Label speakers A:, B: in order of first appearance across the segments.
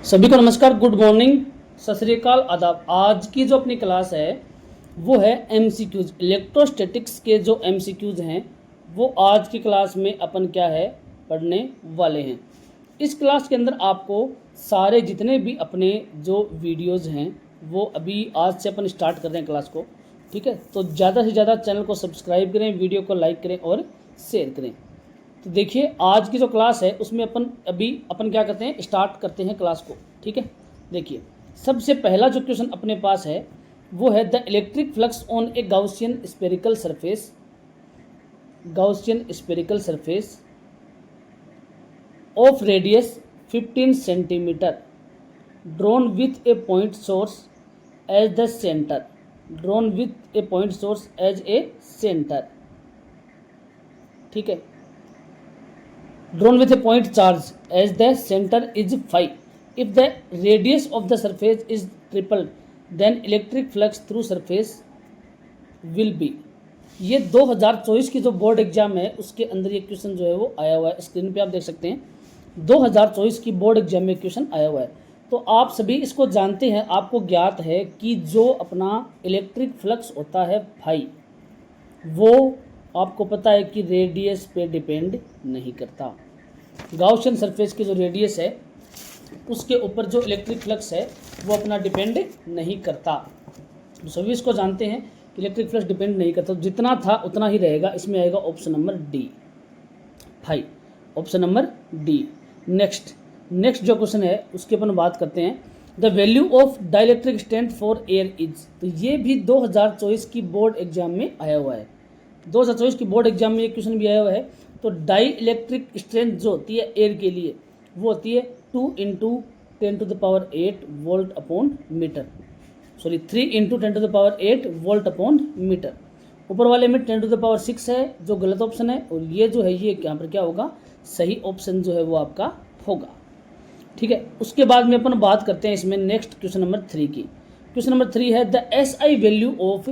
A: सभी को नमस्कार, गुड मॉर्निंग, सत श्री अकाल, आदाब। आज की जो अपनी क्लास है वो है एमसीक्यूज। इलेक्ट्रोस्टैटिक्स के जो एमसीक्यूज हैं वो आज की क्लास में अपन क्या है पढ़ने वाले हैं। इस क्लास के अंदर आपको सारे जितने भी अपने जो वीडियोस हैं वो अभी आज से अपन स्टार्ट कर रहे हैं क्लास को, ठीक है। तो ज़्यादा से ज़्यादा चैनल को सब्सक्राइब करें, वीडियो को लाइक करें और शेयर करें। तो देखिए आज की जो क्लास है उसमें अपन क्या करते हैं, स्टार्ट करते हैं क्लास को, ठीक है। देखिए सबसे पहला जो क्वेश्चन अपने पास है वो है the electric flux on a Gaussian spherical surface of radius 15 centimetre drawn with a point source as the centre, ठीक है। drawn with a point charge as the center is phi. If the radius of the surface is tripled, then electric flux through surface will be। ये 2024 की जो board exam है उसके अंदर ये question जो है वो आया हुआ है, स्क्रीन पे आप देख सकते हैं। 2024 की बोर्ड एग्जाम में क्वेश्चन आया हुआ है। तो आप सभी इसको जानते हैं, आपको ज्ञात है कि जो अपना इलेक्ट्रिक फ्लक्स होता है फाई, वो आपको पता है कि रेडियस पे डिपेंड नहीं करता। गाउसियन सरफेस की जो रेडियस है उसके ऊपर जो इलेक्ट्रिक फ्लक्स है वो अपना डिपेंड नहीं करता। तो सभी इसको जानते हैं कि इलेक्ट्रिक फ्लक्स डिपेंड नहीं करता, तो जितना था उतना ही रहेगा। इसमें आएगा option number D, phi, option number D. Next जो क्वेश्चन है उसके अपन बात करते हैं। The value of dielectric strength for air is. तो ये भी 2024 की बोर्ड एग्जाम में आया हुआ है। 2024 की बोर्ड एग्जाम में ये क्वेश्चन भी आया हुआ है। तो डाई इलेक्ट्रिक स्ट्रेंथ जो होती है एयर के लिए वो होती है 2 × 10⁸ volt upon metre, 3 × 10⁸ volt upon metre. ऊपर वाले में 10⁶ है जो गलत ऑप्शन है, और ये जो है ये यहाँ पर क्या होगा, सही ऑप्शन जो है वो आपका होगा, ठीक है। उसके बाद में अपन बात करते हैं इसमें नेक्स्ट क्वेश्चन नंबर 3 की। क्वेश्चन नंबर 3 है the SI value of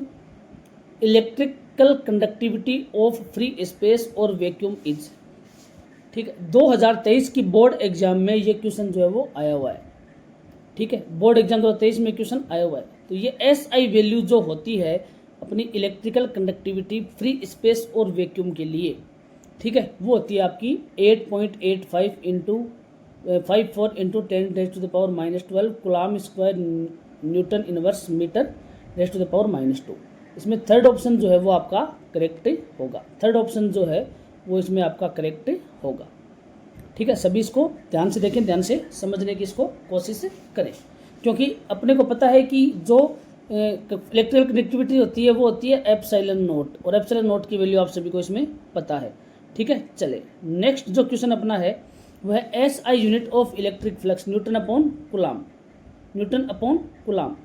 A: electrical conductivity of free space और वैक्यूम इज, ठीक है। 2023 की बोर्ड एग्जाम में ये क्वेश्चन जो है वो आया हुआ है, ठीक है। बोर्ड एग्जाम 2023 में क्वेश्चन आया हुआ है। तो ये SI वैल्यू जो होती है अपनी इलेक्ट्रिकल कंडक्टिविटी फ्री स्पेस और वैक्यूम के लिए, ठीक है, वो होती है आपकी 8.85 × 54 × 10⁻⁻12 coulomb square newton inverse metre (10⁻²). इसमें थर्ड ऑप्शन जो है वो आपका करेक्ट होगा। थर्ड ऑप्शन जो है वो इसमें आपका करेक्ट होगा, ठीक है। सभी इसको ध्यान से देखें, ध्यान से समझने की इसको कोशिश करें, क्योंकि अपने को पता है कि जो इलेक्ट्रिकल कनेक्टिविटी होती है वो होती है एप्सिलॉन नॉट, और एप्सिलॉन नॉट की वैल्यू आप सभी को इसमें पता है, ठीक है। चले नेक्स्ट जो क्वेश्चन अपना है वो है SI unit of electric flux Newton upon coulomb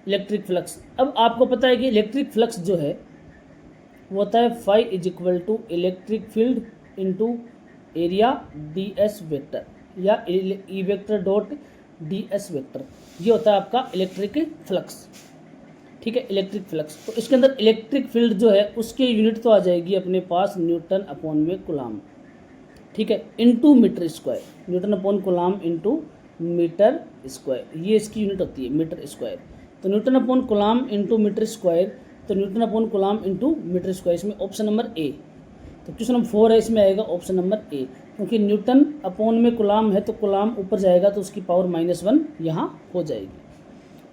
A: electric flux. अब आपको पता है कि इलेक्ट्रिक फ्लक्स जो है वो होता है phi = electric field into area ds vector या E vector dot ds vector. ये होता है आपका इलेक्ट्रिक फ्लक्स, ठीक है, इलेक्ट्रिक फ्लक्स। तो इसके अंदर इलेक्ट्रिक फील्ड जो है उसके यूनिट तो आ जाएगी अपने पास न्यूटन अपॉन में कूलम, ठीक है, into metre square, newton upon coulomb into metre square, ये इसकी यूनिट होती है मीटर स्क्वायर। तो newton upon coulomb into metre square, तो newton upon coulomb into metre square, इसमें ऑप्शन नंबर ए। तो क्वेश्चन नंबर 4 है, इसमें आएगा ऑप्शन नंबर ए, क्योंकि न्यूटन अपॉन में कूलम है तो कूलम ऊपर जाएगा तो उसकी पावर -1 यहाँ हो जाएगी,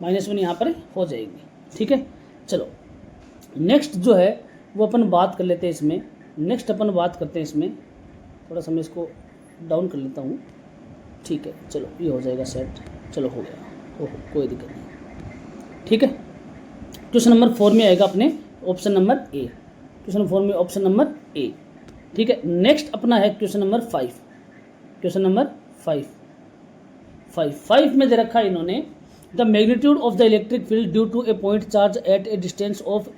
A: -1 यहाँ पर हो जाएगी, ठीक है। चलो नेक्स्ट जो है वो अपन बात कर लेते हैं इसमें। नेक्स्ट अपन बात करते हैं इसमें, थोड़ा सा मैं इसको डाउन कर लेता हूँ, ठीक है। चलो ये हो जाएगा सेट, चलो हो गया, ओहो कोई दिक्कत नहीं, ठीक है। क्वेश्चन नंबर 4 में आएगा अपने ऑप्शन नंबर ए, क्वेश्चन नंबर 4 में ऑप्शन नंबर ए, ठीक है। नेक्स्ट अपना है क्वेश्चन नंबर 5। क्वेश्चन नंबर 5 में दे रखा है इन्होंने the magnitude of the electric field due to a point charge at a distance of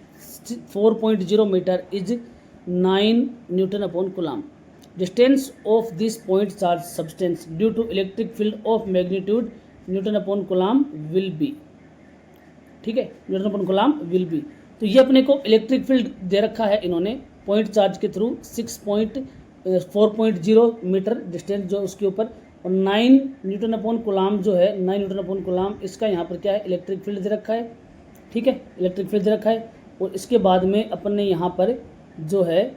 A: 4.0 metre is 9 newton upon coulomb. Distance of this point charge substance due to electric field of magnitude newton upon coulomb will be, ठीक है, newton upon coulomb will be. तो ये अपने को electric field दे रखा है इन्होंने point charge के थ्रू 4.0 मीटर डिस्टेंस जो उसके ऊपर, और 9 न्यूटन अपॉन कूलाम जो है, 9 न्यूटन अपॉन कूलाम, इसका यहाँ पर क्या है, इलेक्ट्रिक फील्ड दे रखा है, ठीक है, इलेक्ट्रिक फील्ड दे रखा है। और इसके बाद में अपन ने यहाँ पर जो है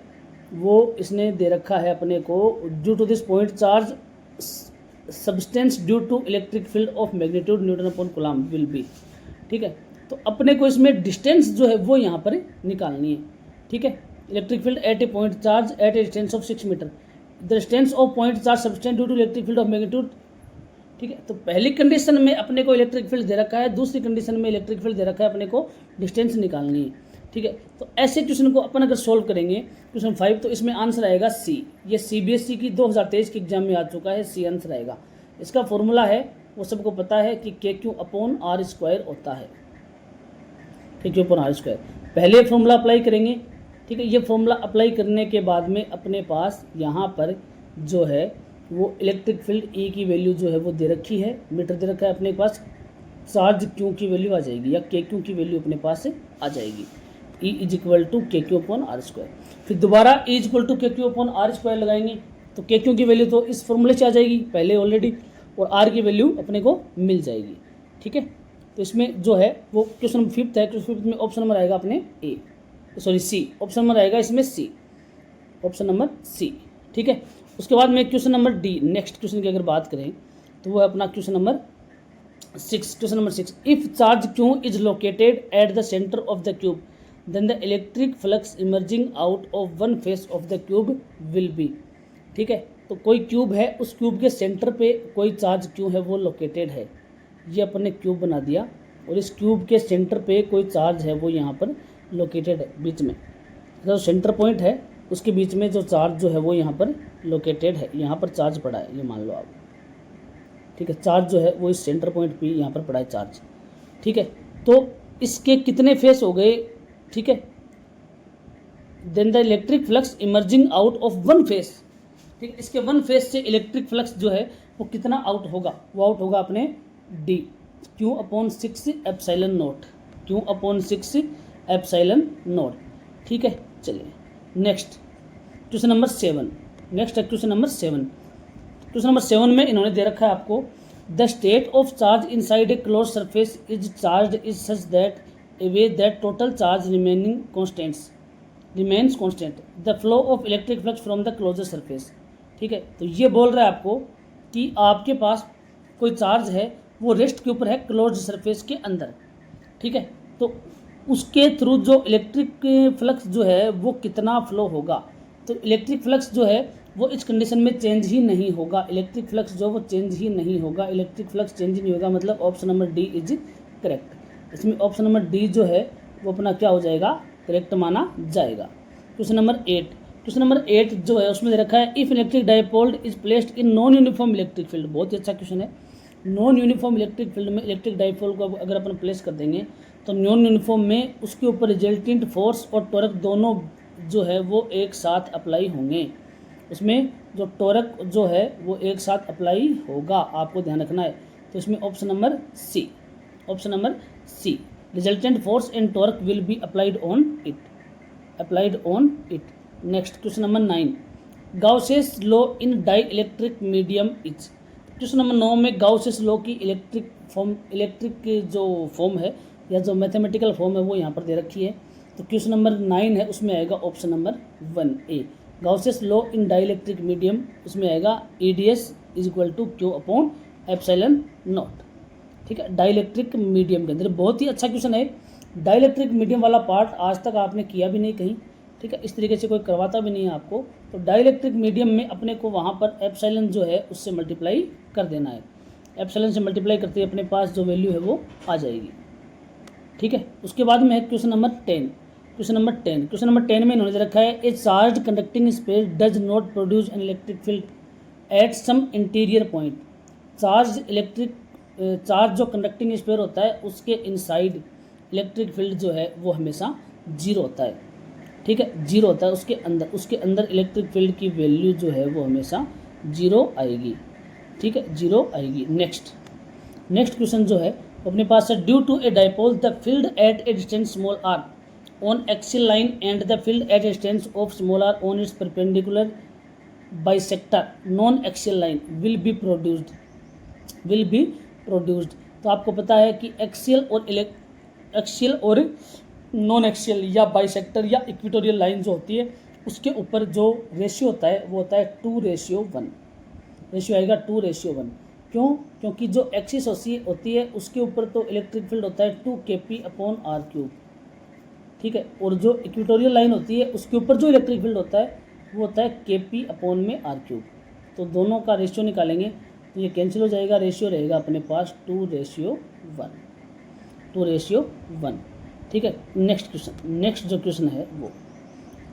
A: वो इसने दे रखा है अपने को, due to this point charge substance due to electric field of magnitude newton upon coulomb will be, ठीक है। तो अपने को इसमें डिस्टेंस जो है वो यहाँ पर निकालनी है, ठीक है। Electric field at a point charge at a distance of 6 metre, the distance of point charge substance due to electric field of magnitude, ठीक है। तो पहली कंडीशन में अपने को इलेक्ट्रिक फील्ड दे रखा है, दूसरी कंडीशन में इलेक्ट्रिक फील्ड दे रखा है, अपने को डिस्टेंस निकालनी है, ठीक है। तो ऐसे क्वेश्चन को अपन अगर सोल्व करेंगे क्वेश्चन 5, तो इसमें आंसर आएगा सी। ये CBSE की 2023 के एग्जाम में आ चुका है, सी आंसर आएगा। इसका फॉर्मूला है वो सबको पता है कि KQ/R² होता है, KQ/R²। पहले फॉर्मूला अप्लाई करेंगे, ठीक है। ये फॉर्मूला अप्लाई करने के बाद में अपने पास यहाँ पर जो है वो इलेक्ट्रिक फील्ड E की वैल्यू जो है वो दे रखी है, मीटर दे रखा है, अपने पास चार्ज Q की वैल्यू आ जाएगी या KQ की वैल्यू अपने पास से आ जाएगी, E = KQ/R²। फिर दोबारा E = KQ/R² लगाएंगे तो KQ की वैल्यू तो इस फॉर्मूले से आ जाएगी पहले ऑलरेडी, और R की वैल्यू अपने को मिल जाएगी, ठीक है। तो इसमें जो है वो क्वेश्चन नंबर 5 है, क्वेश्चन 5 में ऑप्शन नंबर आएगा अपने C, ऑप्शन नंबर आएगा इसमें C, ऑप्शन नंबर C, ठीक है। उसके बाद में question number D, next question की अगर बात करें तो वो है अपना question number 6। Question number 6, if charge Q is located at the centre of the cube then the electric flux emerging out of one face of the cube will be, ठीक है। तो कोई क्यूब है, उस क्यूब के centre पे कोई charge Q है वो लोकेटेड है, ये अपन ने क्यूब बना दिया और इस क्यूब के सेंटर पे कोई चार्ज है वो यहाँ पर लोकेटेड है, बीच में जो सेंटर पॉइंट है उसके बीच में जो चार्ज जो है वो यहाँ पर लोकेटेड है, यहाँ पर चार्ज पड़ा है, ये मान लो आप, ठीक है। चार्ज जो है वो इस सेंटर पॉइंट पे यहाँ पर पड़ा है चार्ज, ठीक है। तो इसके कितने फेस हो गए, ठीक है। Then the electric flux emerging out of one face, ठीक है। इसके वन फेस से इलेक्ट्रिक फ्लक्स जो है वो कितना आउट होगा, वो आउट होगा अपने D Q/6ε0, Q/6ε0, ठीक है। चलिए नेक्स्ट क्वेश्चन नंबर 7, नेक्स्ट है क्वेश्चन नंबर 7। क्वेश्चन नंबर 7 में इन्होंने दे रखा है आपको, the state of charge inside a close surface is charge is such that a way that total charge remains constant the flow of electric flux from the closure surface, ठीक है। तो ये बोल रहा है आपको कि आपके पास कोई चार्ज है वो रेस्ट के ऊपर है क्लोज सरफेस के अंदर, ठीक है। तो उसके थ्रू जो इलेक्ट्रिक फ्लक्स जो है वो कितना फ्लो होगा, तो इलेक्ट्रिक फ्लक्स जो है वो इस कंडीशन में चेंज ही नहीं होगा, इलेक्ट्रिक फ्लक्स जो वो चेंज ही नहीं होगा, इलेक्ट्रिक फ्लक्स चेंज ही नहीं होगा, मतलब option number D is correct. इसमें ऑप्शन नंबर D जो है वो अपना क्या हो जाएगा, करेक्ट माना जाएगा। क्वेश्चन नंबर 8, क्वेश्चन नंबर 8 जो है उसमें दे रखा है, if electric dipole is placed in non uniform electric field, बहुत ही अच्छा क्वेश्चन है। नॉन यूनिफॉर्म इलेक्ट्रिक फील्ड में इलेक्ट्रिक डाइपोल को अगर अपन प्लेस कर देंगे तो नॉन यूनिफॉर्म में उसके ऊपर रिजल्टेंट फोर्स और टॉर्क दोनों जो है वो एक साथ अप्लाई होंगे, उसमें जो टॉर्क जो है वो एक साथ अप्लाई होगा, आपको ध्यान रखना है। तो इसमें option number C, option number C, resultant force and torque will be applied on it, applied on it. Next question number 9, Gauss's law in dielectric medium is, question number 9 में Gauss's law की electric जो form है या जो mathematical form है वो यहाँ पर दे रखी है। तो क्वेश्चन नंबर 9 है उसमें आएगा option number 1A, Gauss's law in dielectric medium, उसमें आएगा EDS = Q/ε0, ठीक है। डाई इलेक्ट्रिक मीडियम के अंदर बहुत ही अच्छा क्वेश्चन है, डाई इलेक्ट्रिक मीडियम वाला पार्ट आज तक आपने किया भी नहीं कहीं, ठीक है। इस तरीके से कोई करवाता भी नहीं है आपको। तो डाई इलेक्ट्रिक मीडियम में अपने को वहाँ पर एप्सिलॉन जो है उससे मल्टीप्लाई कर देना है, एप्सिलॉन से मल्टीप्लाई करते ही अपने पास जो वैल्यू है वो आ जाएगी, ठीक है। उसके बाद में है question number 10, question number 10, question number 10 में इन्होंने दे रखा है, a charge conducting space does not produce an electric field at some interior point, charge जो कंडक्टिंग स्पेयर होता है उसके इनसाइड इलेक्ट्रिक फील्ड जो है वो हमेशा 0 होता है, ठीक है, 0 होता है। उसके अंदर इलेक्ट्रिक फील्ड की वैल्यू जो है वो हमेशा 0 आएगी, ठीक है, 0 आएगी। नेक्स्ट क्वेश्चन जो है अपने पास है, due to a dipole the field at a distance small r on axial line and the field at a distance of small r on its perpendicular bisector non axial line will be produced. तो आपको पता है कि axial और non axial या bisector या equatorial line जो होती है उसके ऊपर जो रेशियो होता है वो होता है 2:1, रेशियो आएगा 2:1। क्यों? क्योंकि जो एक्सिस होती है उसके ऊपर तो इलेक्ट्रिक फील्ड होता है 2kp/r³, ठीक है, और जो इक्वेटोरियल लाइन होती है उसके ऊपर जो इलेक्ट्रिक फील्ड होता है वो होता है kp/r³। तो दोनों का रेशियो निकालेंगे तो ये कैंसिल हो जाएगा, रेशियो रहेगा अपने पास 2:1। ठीक है। नेक्स्ट जो क्वेश्चन है वो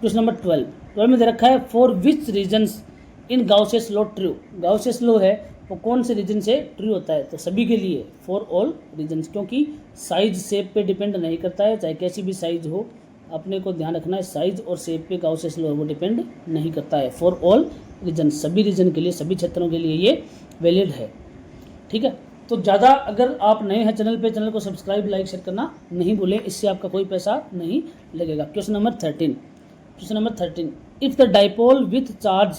A: क्वेश्चन नंबर 12 में दे रखा है for which reasons in Gauss's law true. Gauss's law है वो कौन से रीजन से ट्रू होता है? तो सभी के लिए, फॉर ऑल रीजन्स, क्योंकि साइज शेप पे डिपेंड नहीं करता है, चाहे कैसी भी साइज हो। अपने को ध्यान रखना है साइज और शेप पे गाउसेस लॉ वो डिपेंड नहीं करता है। फॉर ऑल रीजन, सभी रीजन के लिए, सभी क्षेत्रों के लिए ये वैलिड है। ठीक है। तो ज़्यादा अगर आप नए हैं चैनल पे, चैनल को सब्सक्राइब लाइक शेयर करना नहीं भूलें, इससे आपका कोई पैसा नहीं लगेगा। Question number 13 if the dipole with charge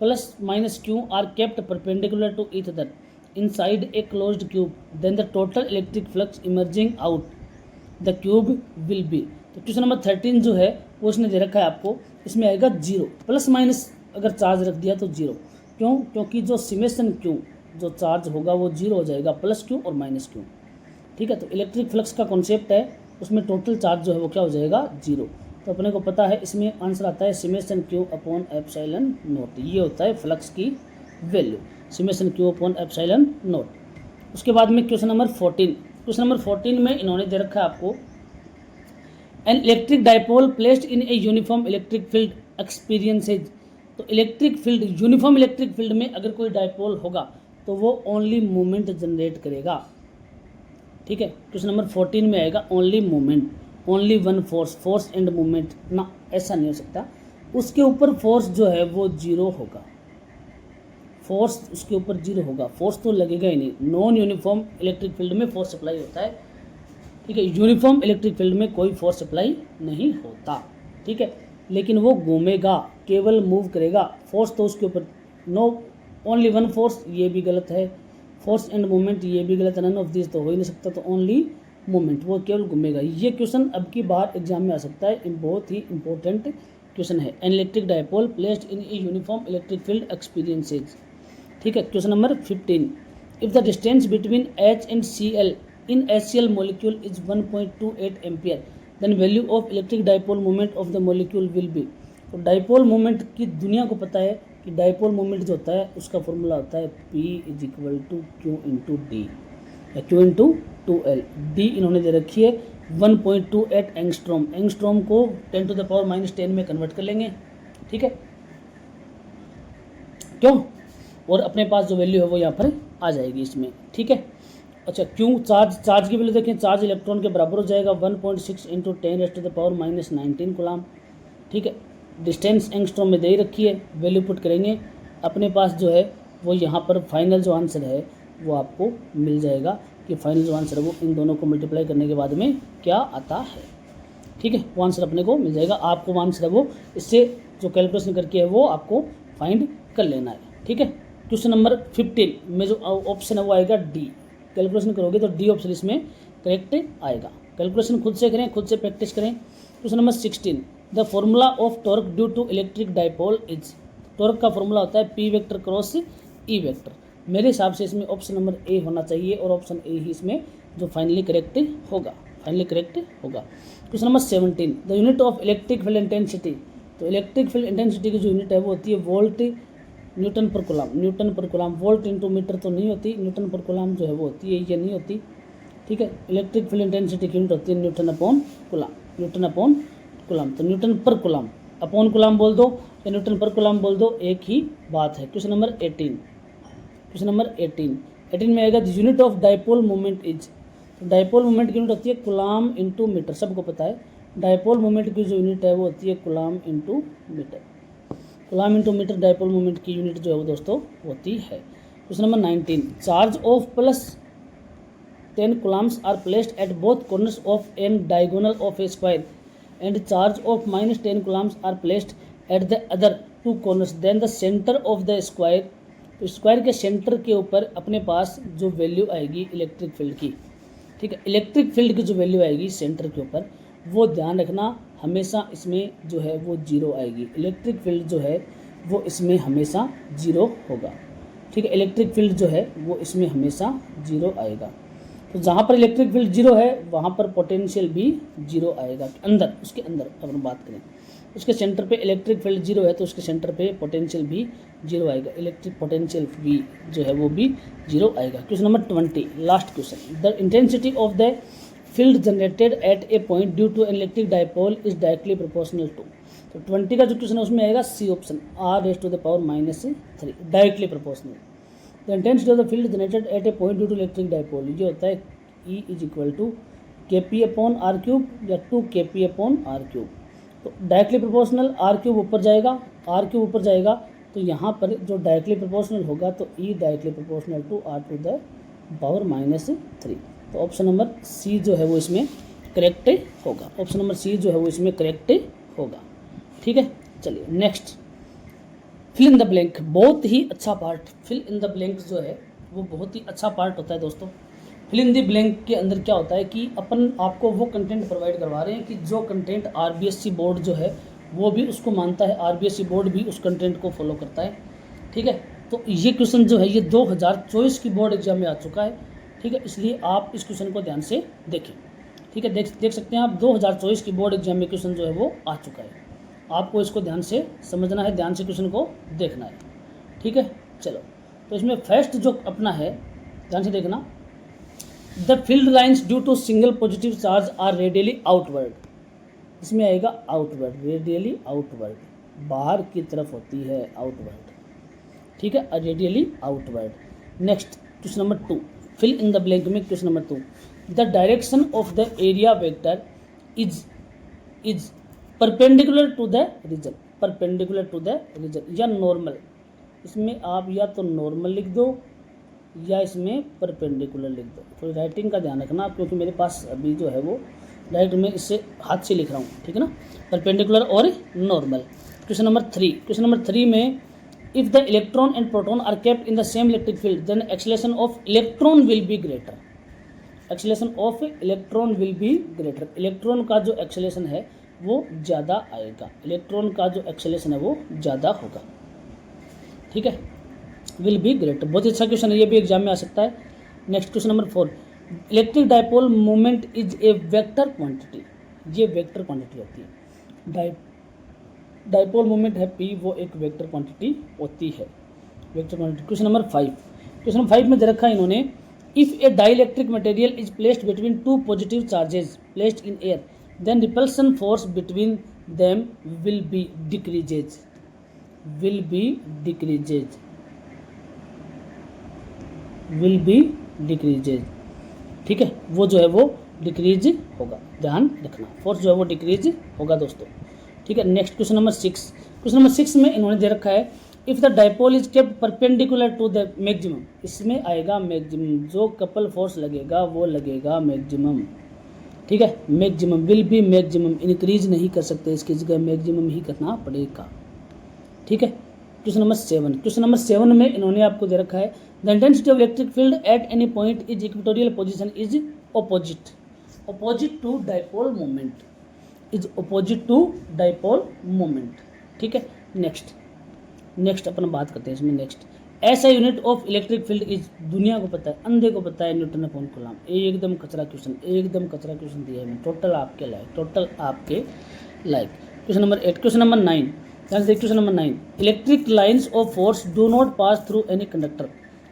A: +-q are kept perpendicular to each other inside a closed cube then the total electric flux emerging out the cube will be. तो क्वेश्चन नंबर 13 जो है वो इसने दे रखा है आपको, इसमें आएगा 0, +- अगर चार्ज रख दिया तो 0। क्यों? क्योंकि जो सिमेशन क्यू जो चार्ज होगा वो 0 हो जाएगा, +q और -q। ठीक है। तो इलेक्ट्रिक फ्लक्स का कॉन्सेप्ट है, उसमें टोटल चार्ज जो है वो क्या हो जाएगा, 0। तो अपने को पता है इसमें आंसर आता है सिमेशन q/ε0। ये होता है फ्लक्स की वैल्यू, सिमेशन q/ε0। उसके बाद में क्वेश्चन नंबर 14 में इन्होंने दे रखा है आपको an electric dipole placed in a uniform electric field experiences. तो electric field, uniform electric field में अगर कोई डाइपोल होगा तो वो ओनली मूवमेंट जनरेट करेगा। ठीक है। क्वेश्चन नंबर 14 में आएगा only movement, only one force and movement ना, ऐसा नहीं हो सकता। उसके ऊपर फोर्स जो है वो 0 होगा, फोर्स उसके ऊपर 0 होगा, फोर्स तो लगेगा ही नहीं। नॉन यूनिफॉर्म इलेक्ट्रिक फील्ड में फोर्स सप्लाई होता है। ठीक है। यूनिफॉर्म इलेक्ट्रिक फील्ड में कोई फोर्स सप्लाई नहीं होता। ठीक है। लेकिन वो घूमेगा, केवल मूव करेगा, फोर्स तो उसके ऊपर नो, ओनली वन फोर्स, ये भी गलत है। फोर्स एंड मूवमेंट ये भी गलत है, नन ऑफ दिस तो हो ही नहीं सकता। तो ओनली मूवमेंट, वो केवल घूमेगा। ये क्वेश्चन अब की बार एग्जाम में आ सकता है, बहुत ही इंपॉर्टेंट क्वेश्चन है। An electric dipole placed in a uniform electric field experiences. ठीक है। Question number 15 if the distance between H and Cl in HCl molecule is 1.28 ampere then value of electric dipole moment of the molecule will be. तो dipole moment की दुनिया को पता है कि dipole moment जो होता है उसका फॉर्मूला होता है P = Q × D या Q × 2L। D इन्होंने दे रखी है 1.28 एंगस्ट्रॉम। एंगस्ट्रॉम को 10⁻⁻10 में कन्वर्ट कर लेंगे। ठीक है। क्यों? और अपने पास जो वैल्यू है वो यहाँ पर आ जाएगी इसमें। ठीक है। अच्छा, क्यों? चार्ज की वैल्यू देखें, चार्ज इलेक्ट्रॉन के बराबर हो जाएगा 1.6 × 10⁻⁻19 कूलम। ठीक है। डिस्टेंस एंगस्ट्रॉम में दे ही रखी है, वैल्यू पुट करेंगे, अपने पास जो है वो यहाँ पर फाइनल जो आंसर है वो आपको मिल जाएगा कि फाइनल जो आंसर है वो इन दोनों को मल्टीप्लाई करने के बाद में क्या आता है। ठीक है। वो आंसर अपने को मिल जाएगा, आपको वो आंसर है वो इससे जो कैलकुलेशन करके है वो आपको फाइंड कर लेना है। ठीक है। क्वेश्चन नंबर 15 में जो ऑप्शन है वो आएगा डी। कैलकुलेशन करोगे तो डी ऑप्शन इसमें करेक्ट आएगा। कैलकुलेशन खुद से करें, खुद से प्रैक्टिस करें। Question number 16 the formula of torque due to electric dipole is. Torque का फॉर्मूला होता है P vector cross E vector. मेरे हिसाब से इसमें ऑप्शन नंबर ए होना चाहिए और ऑप्शन ए ही इसमें जो फाइनली करेक्ट होगा, question number 17 the unit of electric field intensity. तो इलेक्ट्रिक फील्ड इंटेंसिटी की जो यूनिट है वो होती है वोल्ट न्यूटन पर कूलम। वोल्ट इंटू मीटर तो नहीं होती, न्यूटन पर कूलम जो है वो होती है, ये नहीं होती। ठीक है। इलेक्ट्रिक फील्ड इंटेंसिटी की यूनिट होती है न्यूटन अपॉन कूलम। तो न्यूटन पर कूलम अपॉन कूलम बोल दो या न्यूटन पर कूलम बोल दो, एक ही बात है। क्वेश्चन नंबर 18 में आएगा the unit of dipole moment is. तो डाइपोल मोमेंट की यूनिट होती है कूलम इंटू मीटर, सबको पता है। डाइपोल मोमेंट की जो यूनिट है वो होती है coulomb into metre. Coulomb into metre dipole moment की यूनिट जो है वो दोस्तों होती है। Question number 19 charge of +10 coulombs are placed at both corners of an diagonal of a square and charge of -10 coulombs are placed at the other two corners then the centre of the square, तो square के centre के ऊपर अपने पास जो value आएगी electric field की, ठीक है, इलेक्ट्रिक फील्ड की जो वैल्यू आएगी सेंटर के ऊपर, वो ध्यान रखना हमेशा इसमें जो है वो जीरो आएगी। इलेक्ट्रिक फील्ड जो है वो इसमें हमेशा जीरो होगा, ठीक है, इलेक्ट्रिक फील्ड जो है वो इसमें हमेशा जीरो आएगा। तो जहाँ पर इलेक्ट्रिक फील्ड जीरो है वहाँ पर पोटेंशियल भी जीरो आएगा। अंदर, उसके अंदर अपन बात करें, उसके सेंटर पे इलेक्ट्रिक फील्ड जीरो है तो उसके सेंटर पे पोटेंशियल भी जीरो आएगा, इलेक्ट्रिक पोटेंशियल भी जो है वो भी जीरो आएगा। Question number 20, last question, the intensity of the field generated at a point due to electric dipole is directly proportional to, तो 20 का जो क्वेश्चन है उसमें आएगा C option, r⁻⁻3 directly proportional. The intensity of the field generated at a point due to electric dipole, ये होता है E = kp/r³ या 2kp/r³। तो डायरेक्टली प्रोपोर्शनल r³ ऊपर जाएगा, r³ ऊपर जाएगा, तो यहाँ पर जो डायरेक्टली प्रोपोर्शनल होगा तो E directly proportional to r⁻3। तो ऑप्शन नंबर सी जो है वो इसमें करेक्ट होगा, ऑप्शन नंबर सी जो है वो इसमें करेक्ट होगा, ठीक है। चलिए next, fill in the blank, बहुत ही अच्छा part, fill in the blank जो है वो बहुत ही अच्छा पार्ट होता है दोस्तों। फिल इन द ब्लैंक के अंदर क्या होता है कि अपन आपको वो कंटेंट प्रोवाइड करवा रहे हैं कि जो कंटेंट आरबीएससी बोर्ड जो है वो भी उसको मानता है, आरबीएससी बोर्ड भी उस कंटेंट को फॉलो करता है, ठीक है। तो ये क्वेश्चन जो है ये 2024 की बोर्ड एग्जाम में आ चुका है, ठीक है, इसलिए आप इस क्वेश्चन को ध्यान से देखें, ठीक है। देख सकते हैं आप 2024 की बोर्ड एग्जाम में क्वेश्चन जो है वो आ चुका है, आपको इसको ध्यान से समझना है, ध्यान से क्वेश्चन को देखना है, ठीक है। चलो, तो इसमें फर्स्ट जो अपना है ध्यान से देखना, the field lines due to single positive charge are radially outward, इसमें आएगा आउटवर्ड, रेडियली आउटवर्ड, बाहर की तरफ होती है आउटवर्ड, ठीक है, radially outward. Next question number 2, fill in the blank में question number 2, the direction of the area vector is perpendicular to the region, perpendicular to the region या नॉर्मल, इसमें आप या तो नॉर्मल लिख दो या इसमें परपेंडिकुलर लिख दो, तो राइटिंग का ध्यान रखना क्योंकि मेरे पास अभी जो है वो डायरेक्ट में इससे हाथ से लिख रहा हूँ, ठीक है ना, परपेंडिकुलर और normal. Question number 3, question number 3 में if the electron and proton are kept in the same electric field then acceleration of electron will be greater, acceleration of electron will be greater, electron का जो acceleration है वो ज़्यादा आएगा, electron का जो acceleration है वो ज़्यादा होगा, ठीक है, विल बी ग्रेटर। बहुत ही अच्छा क्वेश्चन है, ये भी एग्जाम में आ सकता है। Next question number 4, electric dipole moment is a vector quantity, ये वेक्टर क्वांटिटी होती है, डायपोल मोमेंट है P, वो एक वेक्टर क्वांटिटी होती है, vector quantity. Question number 5, question number 5 में दे रखा है इन्होंने, if a dielectric material is placed between two positive charges placed in air then repulsion force between them will be decreases, will be decreases, will be decreases, ठीक है, वो जो है वो डिक्रीज होगा, ध्यान रखना, फोर्स जो है वो डिक्रीज होगा दोस्तों, ठीक है। Next question number 6, question number 6 में इन्होंने दे रखा है if the dipole is kept perpendicular to the maximum, इसमें आएगा मैक्सिमम, जो कपल फोर्स लगेगा वो लगेगा मैक्सिमम, ठीक है, maximum, will be maximum, increase नहीं कर सकते, इसकी जगह मैक्सिमम ही करना पड़ेगा, ठीक है। क्वेश्चन नंबर 7, क्वेश्चन नंबर 7 में इन्होंने आपको दे रखा है the intensity of electric field at any point is equatorial position is opposite, opposite to dipole moment, is opposite to dipole moment, ठीक है। नेक्स्ट अपन बात करते हैं इसमें, नेक्स्ट ऐसा unit of electric field is, दुनिया को पता है, अंधे को पता है, न्यूटन अपॉन कूलम, एकदम कचरा क्वेश्चन, एकदम कचरा क्वेश्चन दिया है, टोटल आपके लायक, टोटल आपके लायक। Question number 8, question number 9, question number 9, electric lines of force do not pass through any conductor,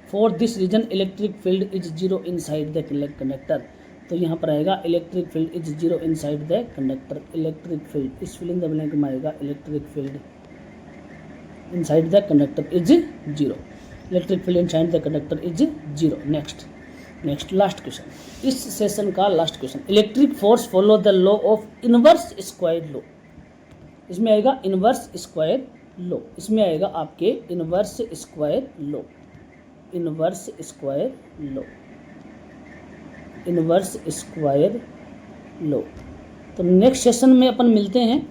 A: for this reason electric field is zero inside the conductor, तो यहाँ पर आएगा electric field is zero inside the conductor, electric field, इस fill in the blank में आएगा electric field inside the conductor is zero, electric field inside the conductor is zero. Next last question, इस session का last question, electric force follow the law of inverse square law, इसमें आएगा inverse square law, इसमें आएगा आपके inverse square law, inverse square law, inverse square law. तो next session में अपन मिलते हैं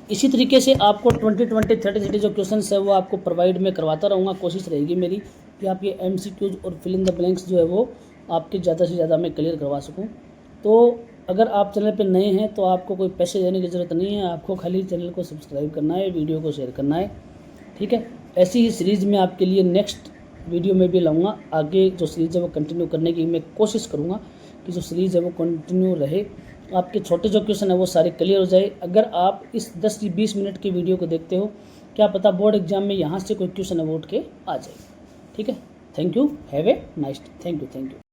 A: इसी तरीके से आपको 20, 20, 30 जो क्वेश्चन है वो आपको प्रोवाइड में करवाता रहूँगा। कोशिश रहेगी मेरी कि आप ये MCQs और फिल इन द ब्लैंक्स जो है वो आपके ज़्यादा से ज़्यादा मैं क्लियर करवा सकूँ। तो अगर आप चैनल पे नए हैं तो आपको कोई पैसे देने की ज़रूरत नहीं है, आपको खाली चैनल को सब्सक्राइब करना है, वीडियो को शेयर करना है, ठीक है। ऐसी ही सीरीज़ में आपके लिए नेक्स्ट वीडियो में भी लाऊंगा। आगे जो सीरीज़ है वो कंटिन्यू करने की मैं कोशिश करूँगा कि जो सीरीज़ है वो कंटिन्यू रहे, आपके छोटे जो क्वेश्चन है वो सारे क्लियर हो जाए। अगर आप इस 10 से 20 मिनट की वीडियो को देखते हो, क्या पता बोर्ड एग्जाम में यहाँ से कोई क्वेश्चन है वो उठ के आ जाए, ठीक है। Thank you, have a nice day, thank you.